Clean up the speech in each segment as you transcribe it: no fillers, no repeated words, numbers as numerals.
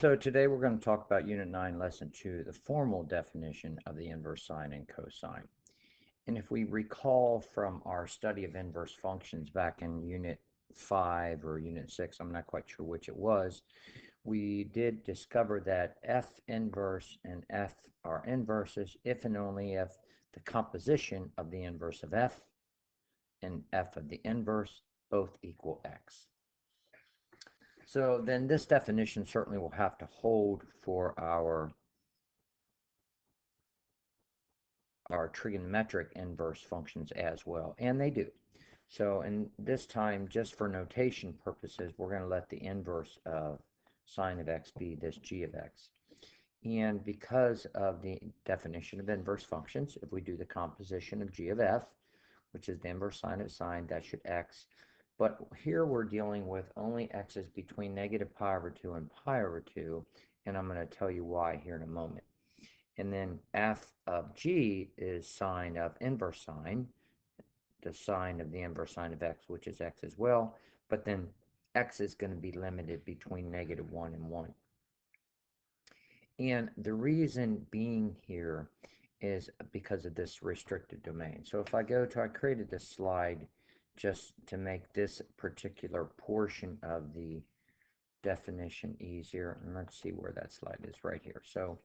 So today we're going to talk about Unit 9, Lesson 2, the formal definition of the inverse sine and cosine. And if we recall from our study of inverse functions back in Unit 5 or Unit 6, I'm not quite sure which it was, we did discover that f inverse and f are inverses if and only if the composition of the inverse of f and f of the inverse both equal x. So then this definition certainly will have to hold for our trigonometric inverse functions as well, and they do. So in this time, just for notation purposes, we're going to let the inverse of sine of x be this g of x. And because of the definition of inverse functions, if we do the composition of g of f, which is the inverse sine of sine, that should x. But here we're dealing with only x's between negative pi over 2 and pi over 2, and I'm going to tell you why here in a moment. And then f of g is sine of inverse sine, the sine of the inverse sine of x, which is x as well, but then x is going to be limited between negative 1 and 1. And the reason being here is because of this restricted domain. So if I created this slide just to make this particular portion of the definition easier. And let's see where that slide is, right here. So,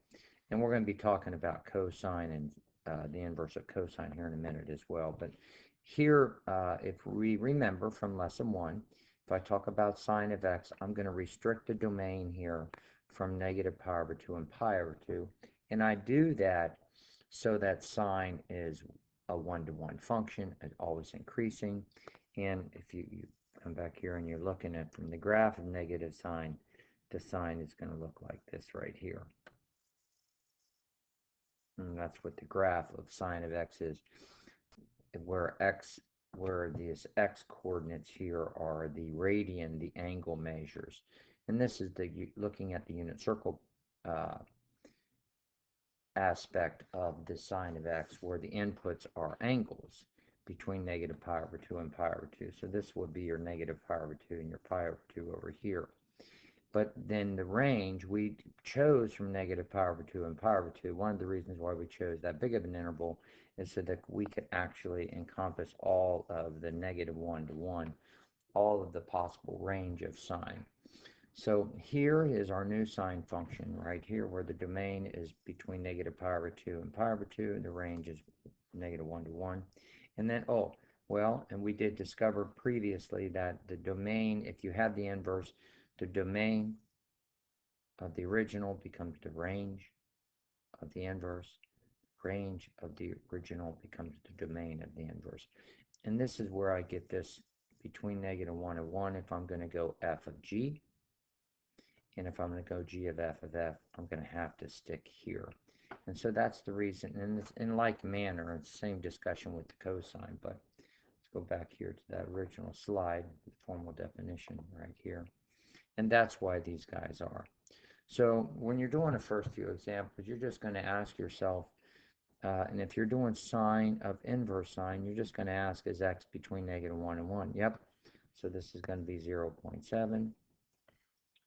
and we're going to be talking about cosine and the inverse of cosine here in a minute as well. But here, if we remember from lesson 1, if I talk about sine of x, I'm going to restrict the domain here from negative pi over 2 and pi over 2. And I do that so that sine is a one-to-one function, it's always increasing. And if you come back here and you're looking at from the graph of negative sine, the sine is going to look like this right here. And that's what the graph of sine of x is, where these x coordinates here are the radian, the angle measures. And this is looking at the unit circle aspect of the sine of x, where the inputs are angles between negative pi over 2 and pi over 2. So this would be your negative pi over 2 and your pi over 2 over here. But then the range we chose from negative pi over 2 and pi over 2, one of the reasons why we chose that big of an interval is so that we could actually encompass all of the negative 1 to 1, all of the possible range of sine. So here is our new sine function right here, where the domain is between negative pi over 2 and pi over 2, and the range is negative 1 to 1. And then, and we did discover previously that the domain, if you have the inverse, the domain of the original becomes the range of the inverse. Range of the original becomes the domain of the inverse. And this is where I get this between negative 1 and 1 if I'm going to go f of g. And if I'm going to go g of f, I'm going to have to stick here. And so that's the reason. And it's in like manner, it's the same discussion with the cosine. But let's go back here to that original slide, the formal definition right here. And that's why these guys are. So when you're doing the first few examples, you're just going to ask yourself, and if you're doing sine of inverse sine, you're just going to ask, is x between negative 1 and 1? Yep. So this is going to be 0.7.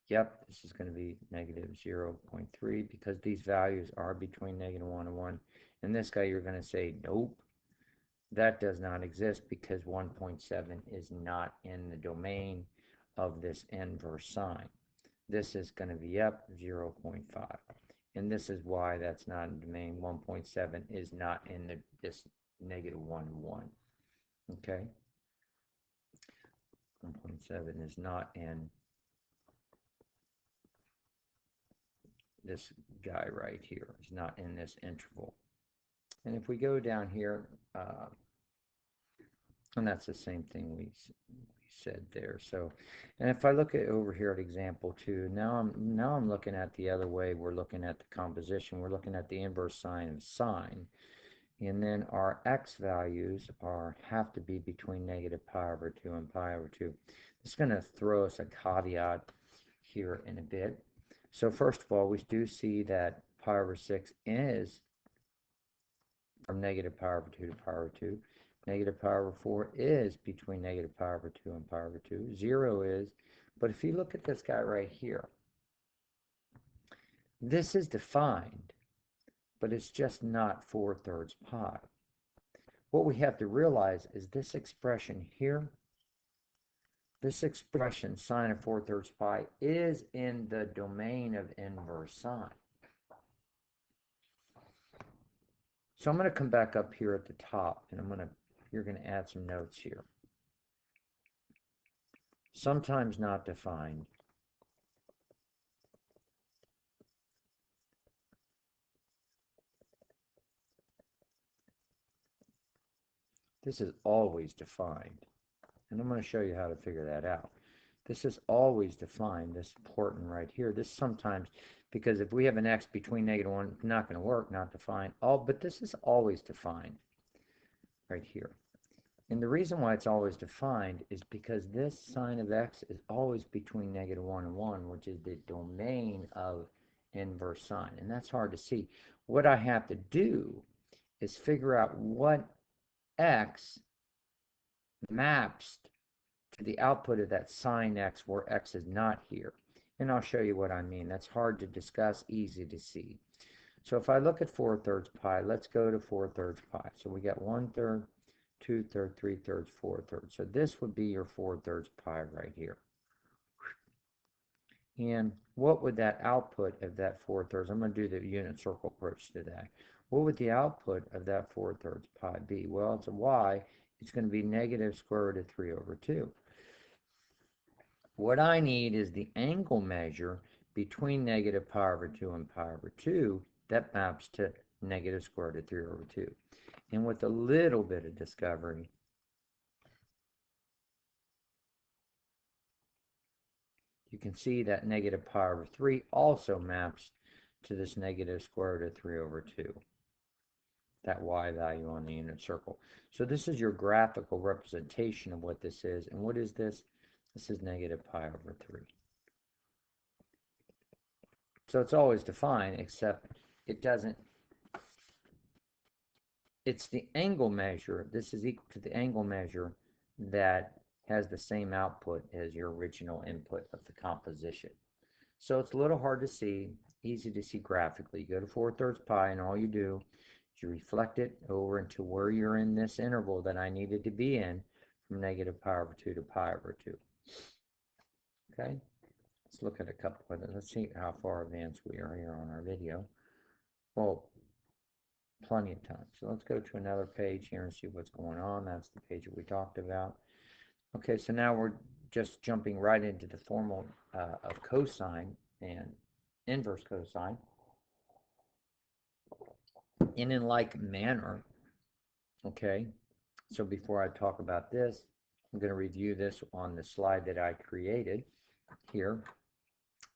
Yep, this is going to be negative 0.3 because these values are between negative 1 and 1. And this guy, you're going to say, nope, that does not exist because 1.7 is not in the domain of this inverse sine. This is going to be up 0.5. And this is why that's not in the domain. 1.7 is not in this negative 1 to 1. Okay? 1.7 is not in this guy right here. It's not in this interval. And if we go down here, and that's the same thing we said there. So, and if I look at over here at example 2, now I'm looking at the other way. We're looking at the composition. We're looking at the inverse sine of sine. And then our x values have to be between negative pi over 2 and pi over 2. It's going to throw us a caveat here in a bit. So first of all, we do see that pi over 6 is from negative pi over 2 to pi over 2. Negative pi over 4 is between negative pi over 2 and pi over 2. 0 is, but if you look at this guy right here, This is defined, but it's just not 4/3 pi. What we have to realize is this expression here, this expression sine of 4/3 pi is in the domain of inverse sine. So I'm going to come back up here at the top, and you're going to add some notes here. Sometimes not defined. This is always defined. And I'm going to show you how to figure that out. This is always defined, this important right here. This sometimes, because if we have an x between -1, it's not going to work, not defined. But this is always defined right here. And the reason why it's always defined is because this sine of x is always between -1 and 1, which is the domain of inverse sine. And that's hard to see. What I have to do is figure out what x maps to the output of that sine x where x is not here. And I'll show you what I mean. That's hard to discuss, easy to see. So if I look at 4/3 pi, let's go to 4/3 pi. So we got 1/3, 2/3, 3/3, 4/3. So this would be your 4/3 pi right here. And what would that output of that 4/3? I'm going to do the unit circle approach today. What would the output of that 4/3 pi be? Well, it's a y. It's going to be negative square root of 3/2. What I need is the angle measure between negative pi over 2 and pi over 2 that maps to negative square root of 3/2. And with a little bit of discovery, you can see that negative pi over 3 also maps to this negative square root of 3/2, that y value on the unit circle. So this is your graphical representation of what this is. And what is this? This is negative pi over 3. So it's always defined, except it doesn't. It's the angle measure. This is equal to the angle measure that has the same output as your original input of the composition. So it's a little hard to see, easy to see graphically. You go to 4/3 pi, and all you do is you reflect it over into where you're in this interval that I needed to be in, from negative pi over 2 to pi over 2. Okay, let's look at a couple of them. Let's see how far advanced we are here on our video. Well, plenty of time. So let's go to another page here and see what's going on. That's the page that we talked about. Okay, so now we're just jumping right into the formula of cosine and inverse cosine. And in like manner, okay, so before I talk about this, I'm going to review this on the slide that I created here.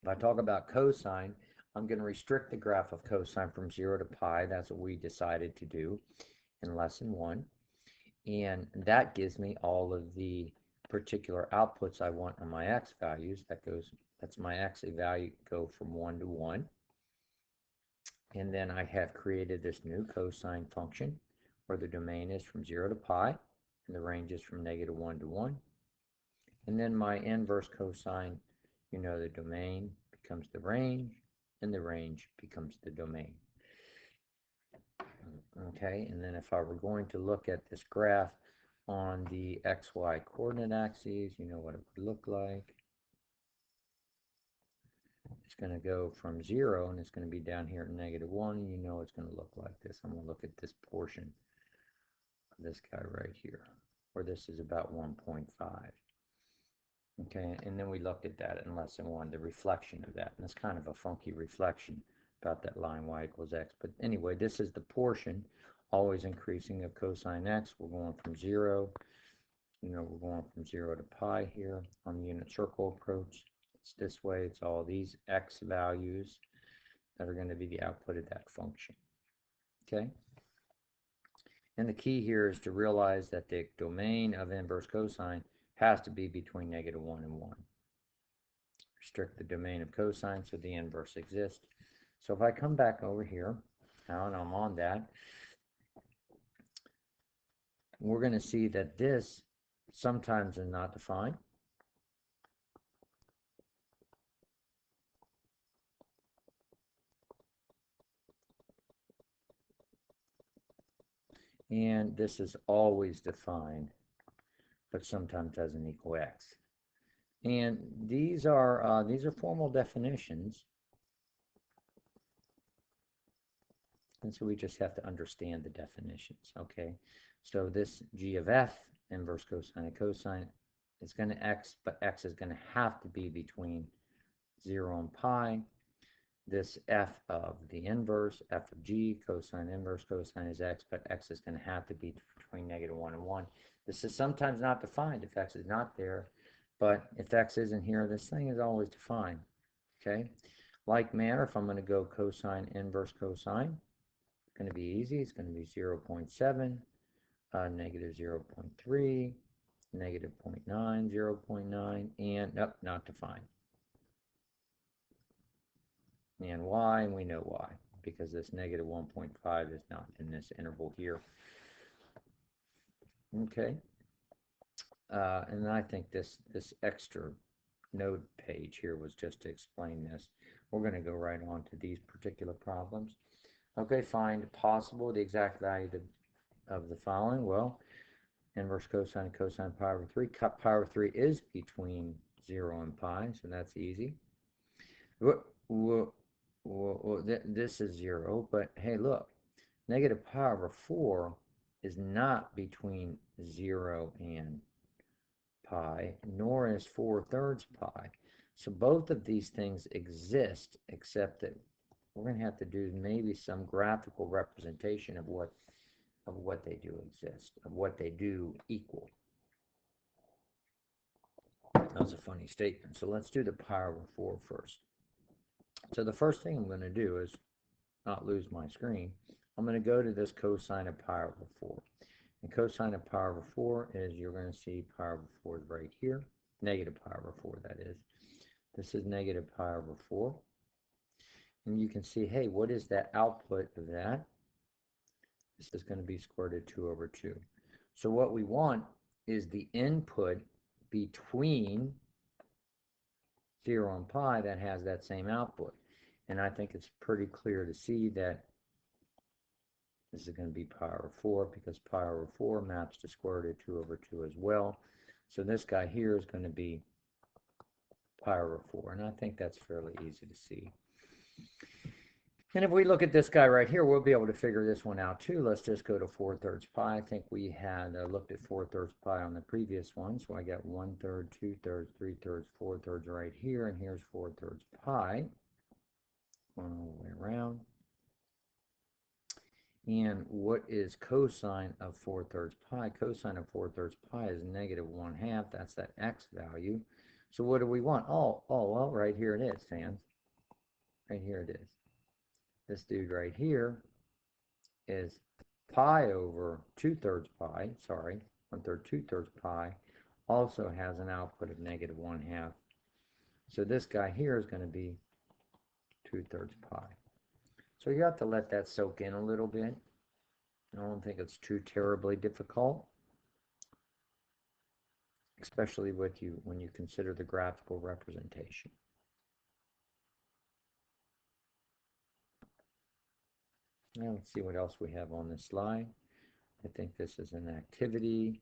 If I talk about cosine, I'm going to restrict the graph of cosine from 0 to pi. That's what we decided to do in lesson 1. And that gives me all of the particular outputs I want on my x values. That's my x value go from 1 to 1. And then I have created this new cosine function where the domain is from 0 to pi and the range is from -1 to 1. And then my inverse cosine, the domain becomes the range and the range becomes the domain. Okay, and then if I were going to look at this graph on the xy coordinate axes, you know what it would look like. It's going to go from 0 and it's going to be down here at -1, and you know it's going to look like this. I'm going to look at this portion of this guy right here, where this is about 1.5. Okay, and then we looked at that in lesson 1, the reflection of that. And it's kind of a funky reflection about that line y equals x. But anyway, this is the portion, always increasing, of cosine x. We're going from 0, we're going from 0 to pi here on the unit circle approach. It's this way. It's all these x values that are going to be the output of that function. Okay? And the key here is to realize that the domain of inverse cosine has to be between -1 and 1. Restrict the domain of cosine so the inverse exists. So if I come back over here, now and I'm on that, we're going to see that this sometimes is not defined. And this is always defined, but sometimes doesn't equal x. And these are formal definitions, and so we just have to understand the definitions. Okay, so this g of f, inverse cosine and cosine, is going to x, but x is going to have to be between 0 and pi. This f of the inverse, f of g, cosine inverse cosine is x, but x is going to have to be between -1 and 1. This is sometimes not defined if x is not there, but if x isn't here, this thing is always defined. Okay, like manner, if I'm going to go cosine inverse cosine, it's going to be easy. It's going to be 0.7, negative 0.3, negative 0.9, 0.9, and nope, not defined. And why? And we know why, because this negative 1.5 is not in this interval here. Okay, and I think this extra node page here was just to explain this. We're going to go right on to these particular problems. Okay, find possible the exact value of the following. Well, inverse cosine and cosine pi over 3. Cut pi over 3 is between 0 and pi, so that's easy. This is 0, but hey, look, negative pi over 4 is not between 0 and pi, nor is 4/3 pi. So both of these things exist, except that we're going to have to do maybe some graphical representation of what they do exist, of what they do equal. That was a funny statement. So let's do the pi over 4 first. So the first thing I'm going to do is not lose my screen. I'm going to go to this cosine of pi over 4. And cosine of pi over 4 is, you're going to see pi over 4 is right here. Negative pi over 4, that is. This is negative pi over 4. And you can see, hey, what is that output of that? This is going to be square root of 2 over 2. So what we want is the input between 0 and pi that has that same output. And I think it's pretty clear to see that this is going to be pi over 4, because pi over 4 maps to square root of 2 over 2 as well. So this guy here is going to be pi over 4, and I think that's fairly easy to see. And if we look at this guy right here, we'll be able to figure this one out too. Let's just go to 4/3 pi. I think we had looked at 4/3 pi on the previous one. So I got 1/3, 2/3, 3/3, 4/3 right here, and here's 4/3 pi. Going all the way around. And what is cosine of 4/3 pi? Cosine of 4/3 pi is -1/2. That's that x value. So what do we want? Oh, well, right here it is, fans. Right here it is. This dude right here is pi over 2/3 pi, sorry, 1/3, 2/3 pi, also has an output of -1/2. So this guy here is going to be 2/3 pi. So you have to let that soak in a little bit. I don't think it's too terribly difficult, especially with you when you consider the graphical representation. Now let's see what else we have on this slide. I think this is an activity.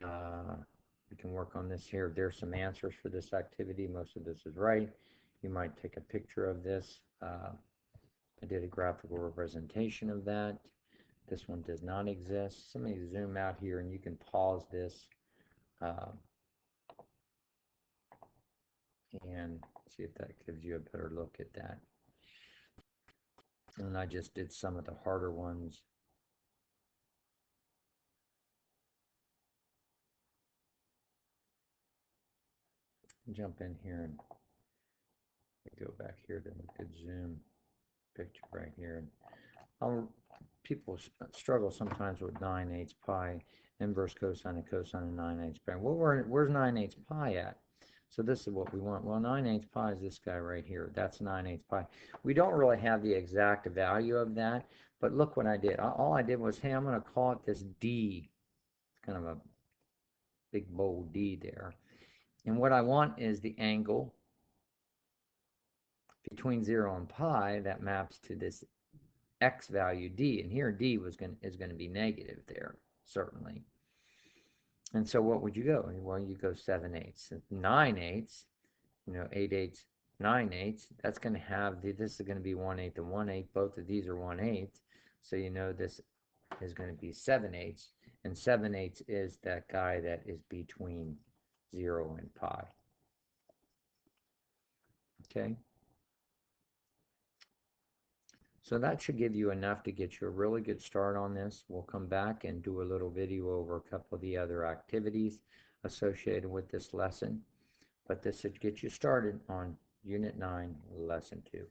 We can work on this here. There's some answers for this activity. Most of this is right. You might take a picture of this. I did a graphical representation of that. This one does not exist. Somebody zoom out here and you can pause this and see if that gives you a better look at that. And I just did some of the harder ones. Jump in here and go back here to a good zoom picture right here. People struggle sometimes with 9/8 pi, inverse cosine and cosine of 9/8 pi. Well, where's 9/8 pi at? So this is what we want. Well, 9/8 pi is this guy right here. That's 9/8 pi. We don't really have the exact value of that, but look what I did. All I did was, hey, I'm going to call it this D. It's kind of a big bold D there. And what I want is the angle between 0 and pi that maps to this x value d, and here d is going to be negative there, certainly. And so what would you go? Well, you go 7/8. 9/8, 8/8, 9/8, that's going to have, this is going to be 1/8 and 1/8. Both of these are 1/8. So this is going to be 7/8. And 7/8 is that guy that is between 0 and pi. Okay? So that should give you enough to get you a really good start on this. We'll come back and do a little video over a couple of the other activities associated with this lesson. But this should get you started on Unit 9, Lesson 2.